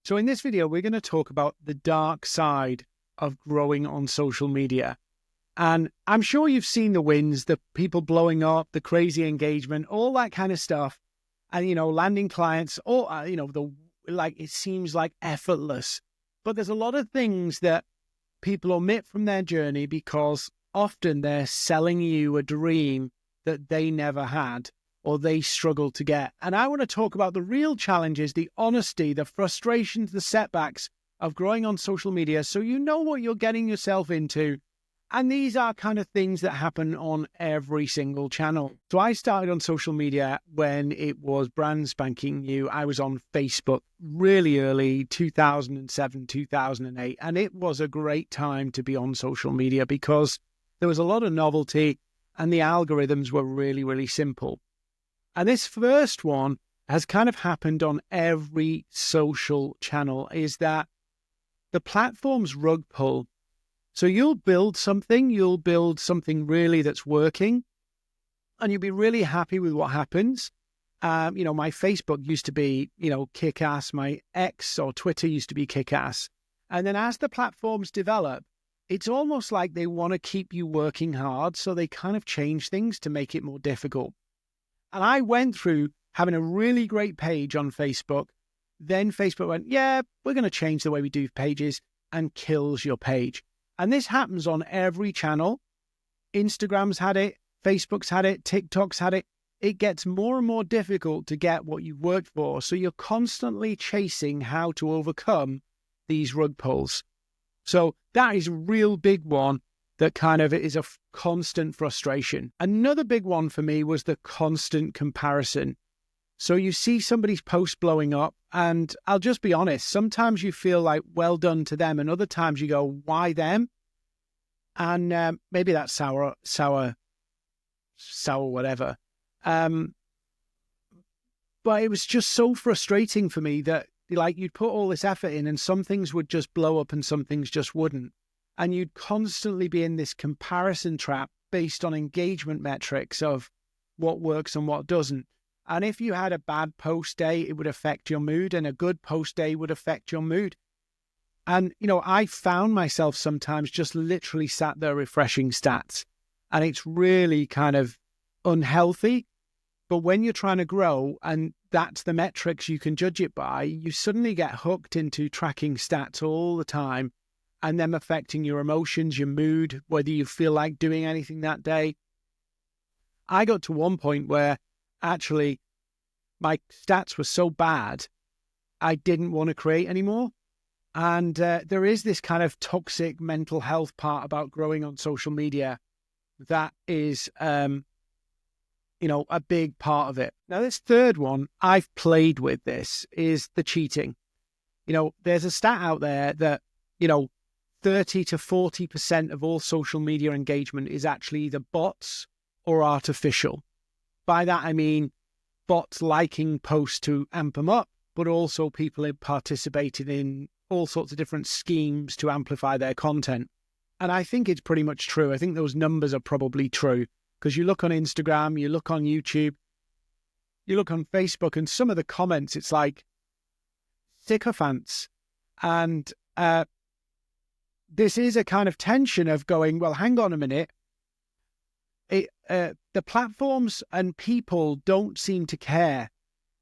So in this video, we're going to talk about the dark side of growing on social media. And I'm sure you've seen the wins, the people blowing up, the crazy engagement, all that kind of stuff. And, landing clients, or, it seems like effortless. But there's a lot of things that people omit from their journey because often they're selling you a dream that they never had or they struggled to get. And I want to talk about the real challenges, the honesty, the frustrations, the setbacks of growing on social media so you know what you're getting yourself into. And these are kind of things that happen on every single channel. So I started on social media when it was brand spanking new. I was on Facebook really early, 2007, 2008. And it was a great time to be on social media because there was a lot of novelty and the algorithms were really, really simple. And this first one has kind of happened on every social channel, is that the platform's rug pull. So you'll build something really that's working, and you'll be really happy with what happens. My Facebook used to be, kick-ass. My X or Twitter used to be kick-ass. And then as the platforms develop, it's almost like they want to keep you working hard, so they kind of change things to make it more difficult. And I went through having a really great page on Facebook. Then Facebook went, yeah, we're going to change the way we do pages, and kills your page. And this happens on every channel. Instagram's had it, Facebook's had it, TikTok's had it. It gets more and more difficult to get what you've worked for. So you're constantly chasing how to overcome these rug pulls. So that is a real big one that kind of is a constant frustration. Another big one for me was the constant comparison. So you see somebody's post blowing up, and I'll just be honest, sometimes you feel like well done to them, and other times you go, why them? And maybe that's sour, whatever. But it was just so frustrating for me that you'd put all this effort in and some things would just blow up and some things just wouldn't. And you'd constantly be in this comparison trap based on engagement metrics of what works and what doesn't. And if you had a bad post day, it would affect your mood, and a good post day would affect your mood. And, I found myself sometimes just literally sat there refreshing stats, and it's really kind of unhealthy. But when you're trying to grow and that's the metrics you can judge it by, you suddenly get hooked into tracking stats all the time and them affecting your emotions, your mood, whether you feel like doing anything that day. I got to one point where actually my stats were so bad, I didn't want to create anymore. And there is this kind of toxic mental health part about growing on social media that is, a big part of it. Now, this third one, I've played with this, is the cheating. There's a stat out there that, 30 to 40% of all social media engagement is actually either bots or artificial. By that, I mean bots liking posts to amp them up, but also people have participated in all sorts of different schemes to amplify their content. And I think it's pretty much true. I think those numbers are probably true because you look on Instagram, you look on YouTube, you look on Facebook, and some of the comments, it's like sycophants. And this is a kind of tension of going, well, hang on a minute. The platforms and people don't seem to care.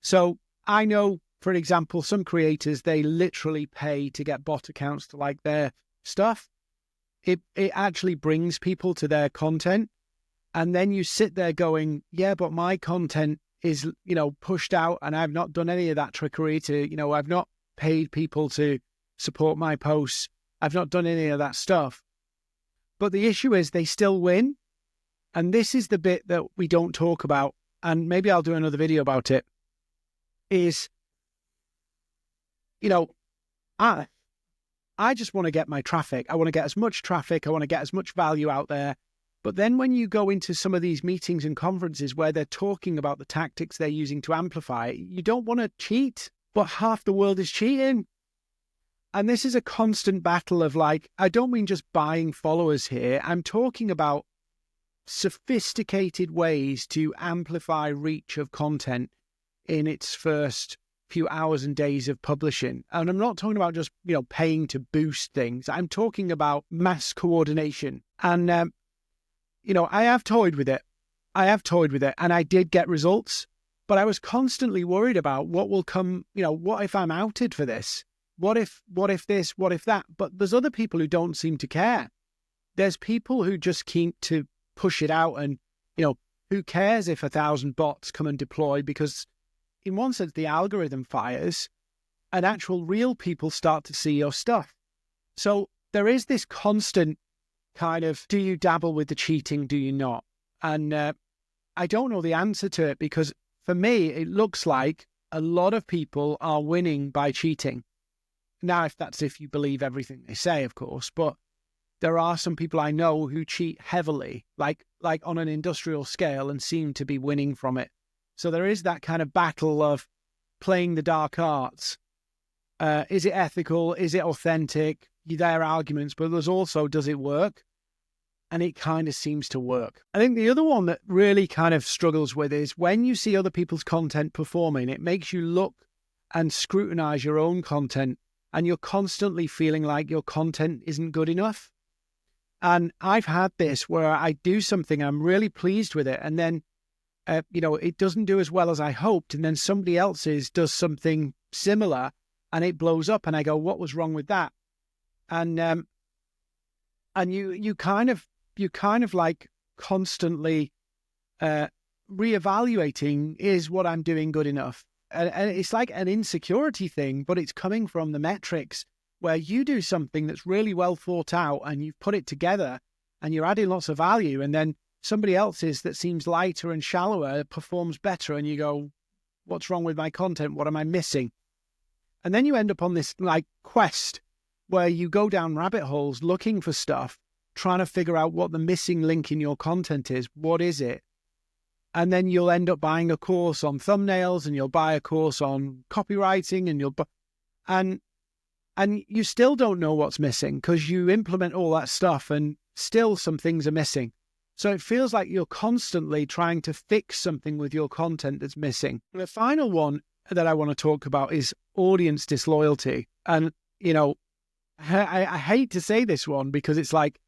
So I know, for example, some creators, they literally pay to get bot accounts to like their stuff. It actually brings people to their content. And then you sit there going, yeah, but my content is, pushed out and I've not done any of that trickery to, I've not paid people to support my posts. I've not done any of that stuff. But the issue is they still win. And this is the bit that we don't talk about, and maybe I'll do another video about it, is, I just want to get my traffic. I want to get as much traffic. I want to get as much value out there. But then when you go into some of these meetings and conferences where they're talking about the tactics they're using to amplify, you don't want to cheat, but half the world is cheating. And this is a constant battle of I don't mean just buying followers here. I'm talking about sophisticated ways to amplify reach of content in its first few hours and days of publishing. And I'm not talking about just, paying to boost things. I'm talking about mass coordination. And, I have toyed with it. And I did get results, but I was constantly worried about what will come, what if I'm outed for this? What if this, what if that? But there's other people who don't seem to care. There's people who just keep to push it out and, who cares if 1,000 bots come and deploy, because in one sense, the algorithm fires and actual real people start to see your stuff. So there is this constant kind of, do you dabble with the cheating? Do you not? And I don't know the answer to it, because for me, it looks like a lot of people are winning by cheating. Now, if you believe everything they say, of course, but there are some people I know who cheat heavily, like on an industrial scale, and seem to be winning from it. So there is that kind of battle of playing the dark arts. Is it ethical? Is it authentic? There are arguments, but there's also, does it work? And it kind of seems to work. I think the other one that really kind of struggles with is when you see other people's content performing, it makes you look and scrutinize your own content, and you're constantly feeling like your content isn't good enough. And I've had this where I do something, I'm really pleased with it, and then, it doesn't do as well as I hoped, and then somebody else's does something similar, and it blows up, and I go, what was wrong with that? And you kind of like constantly reevaluating, is what I'm doing good enough? And it's like an insecurity thing, but it's coming from the metrics, where you do something that's really well thought out and you've put it together and you're adding lots of value, and then somebody else's that seems lighter and shallower performs better, and you go, what's wrong with my content? What am I missing? And then you end up on this like quest where you go down rabbit holes looking for stuff, trying to figure out what the missing link in your content is. What is it? And then you'll end up buying a course on thumbnails, and you'll buy a course on copywriting, and and you still don't know what's missing, because you implement all that stuff and still some things are missing. So it feels like you're constantly trying to fix something with your content that's missing. And the final one that I want to talk about is audience disloyalty. And, I hate to say this one, because it's like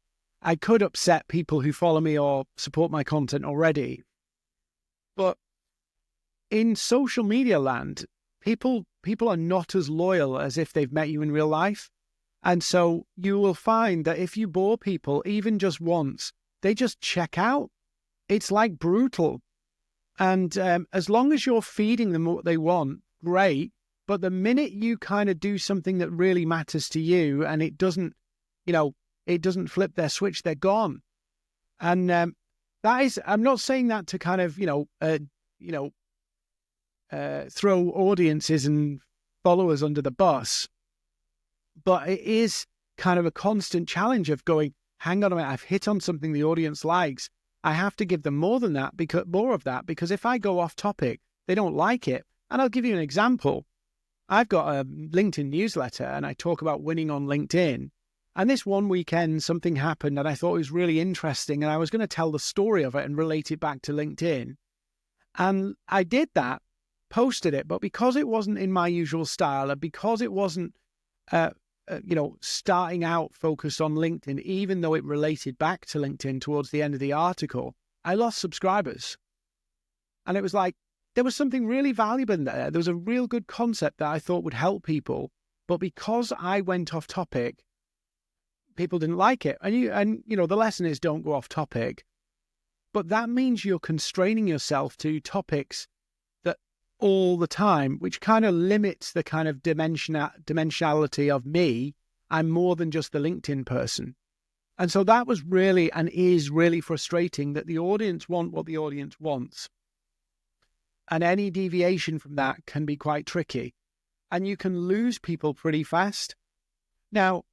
I could upset people who follow me or support my content already. But in social media land, people are not as loyal as if they've met you in real life. And so you will find that if you bore people even just once, they just check out. It's like brutal. And as long as you're feeding them what they want, great. But the minute you kind of do something that really matters to you, and it doesn't flip their switch, they're gone. And that is, I'm not saying that to kind of, throw audiences and followers under the bus, but it is kind of a constant challenge of going, hang on a minute, I've hit on something the audience likes. I have to give them more of that, because if I go off topic, they don't like it. And I'll give you an example. I've got a LinkedIn newsletter, and I talk about winning on LinkedIn. And this one weekend, something happened that I thought was really interesting, and I was going to tell the story of it and relate it back to LinkedIn. And I did that, posted it, but because it wasn't in my usual style, and because it wasn't, starting out focused on LinkedIn, even though it related back to LinkedIn towards the end of the article, I lost subscribers. And it was like, there was something really valuable in there. There was a real good concept that I thought would help people, but because I went off topic, people didn't like it. And the lesson is, don't go off topic. But that means you're constraining yourself to topics that all the time, which kind of limits the kind of dimensionality of me. I'm more than just the LinkedIn person. And so that was really, and is really frustrating, that the audience want what the audience wants. And any deviation from that can be quite tricky. And you can lose people pretty fast. Now,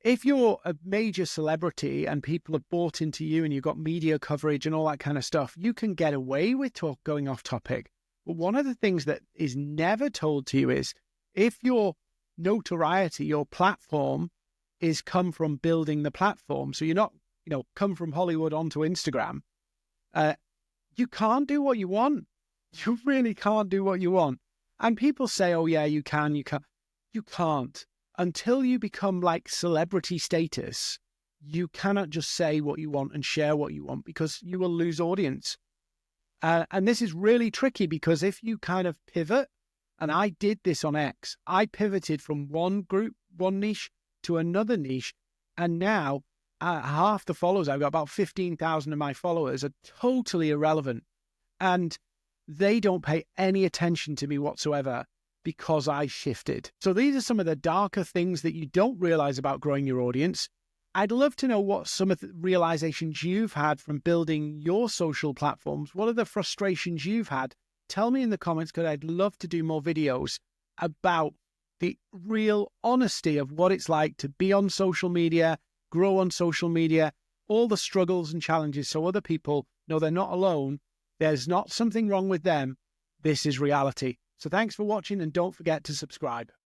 if you're a major celebrity and people have bought into you and you've got media coverage and all that kind of stuff, you can get away with going off topic. But one of the things that is never told to you is, if your notoriety, your platform, is come from building the platform, so you're not, come from Hollywood onto Instagram, you can't do what you want. You really can't do what you want. And people say, oh yeah, you can, you can. You can't. Until you become like celebrity status, you cannot just say what you want and share what you want, because you will lose audience. And this is really tricky, because if you kind of pivot, and I did this on X, I pivoted from one group, one niche to another niche. And now half the followers, I've got about 15,000 of my followers, are totally irrelevant. And they don't pay any attention to me whatsoever because I shifted. So these are some of the darker things that you don't realize about growing your audience. I'd love to know what some of the realizations you've had from building your social platforms. What are the frustrations you've had? Tell me in the comments, because I'd love to do more videos about the real honesty of what it's like to be on social media, grow on social media, all the struggles and challenges, so other people know they're not alone. There's not something wrong with them. This is reality. So thanks for watching, and don't forget to subscribe.